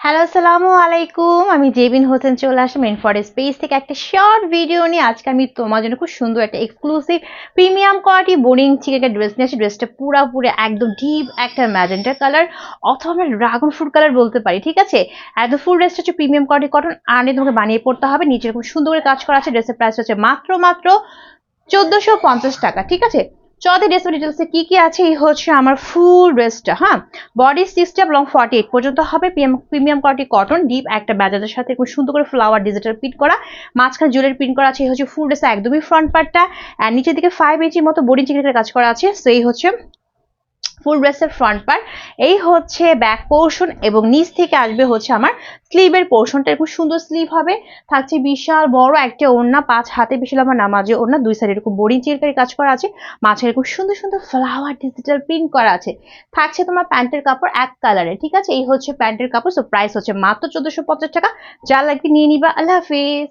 Hello, আসসালামু আলাইকুম। আমি জেবিন হোসেন চলে আসলাম রেইনফরেস্ট পেজ থেকে একটা শর্ট ভিডিও নিয়ে। আজকে আমি তোমার জন্য খুব সুন্দর একটা exclusive premium quality boring chicken dress নিয়ে আসি। ড্রেসটা পুরোপুরি একদম ডিপ একটা ম্যাজেন্টা কালার অথবা আমরা ড্রাগন ফ্রুট কালার বলতে পারি, ঠিক আছে। একদম ফুল ড্রেসটা হচ্ছে প্রিমিয়াম কোয়ালিটি কটন আনে তোমাকে বানিয়ে পড়তে হবে। নিচে খুব সুন্দর করে কাজ করা আছে। ড্রেসের প্রাইস হচ্ছে মাত্র 1450 টাকা, ঠিক আছে। চলতে ড্রেসের ডিটেলসে কি কি আছে, এই হচ্ছে আমার ফুল ড্রেসটা। হ্যাঁ, বডি 60 লং 48 পর্যন্ত হবে। প্রিমিয়াম কোয়ালিটি কটন ডিপ একটা ব্যাজাজের সাথে খুব সুন্দর করে ফ্লাওয়ার ডিজিটাল প্রিন্ট করা, মাঝখানে জুয়েলারি প্রিন্ট করা আছে। এই হচ্ছে ফুল ড্রেস একদমই ফ্রন্ট পার্টটা, আর নিচের দিকে 5 ইঞ্চির মতো বোরিং চিকেনের কাজ করা আছে। সো এই হচ্ছে ফুল ড্রেসের ফ্রন্ট পার্ট। এই হচ্ছে ব্যাক পোর্শন এবং নিচ থেকে আসবে হচ্ছে আমার স্লিভের পোর্শনটা। এরকম সুন্দর স্লিভ হবে, থাকছে বিশাল বড় একটা ওড়না, 5 হাতে বেশি লম্বা নামাজে ওড়না, দুই সাইডে এরকম বোরিং চিরকারি কাজ করা আছে, মাঝে এরকম সুন্দর সুন্দর ফ্লাওয়ার ডিজিটাল প্রিন্ট করা আছে। থাকছে তোমার প্যান্টের কাপড় এক কালারে, ঠিক আছে। এই হচ্ছে প্যান্টের কাপড়। সো প্রাইস হচ্ছে মাত্র 1450 টাকা। যা লাগবে নিয়ে নিবা। আল্লাহ হাফিজ।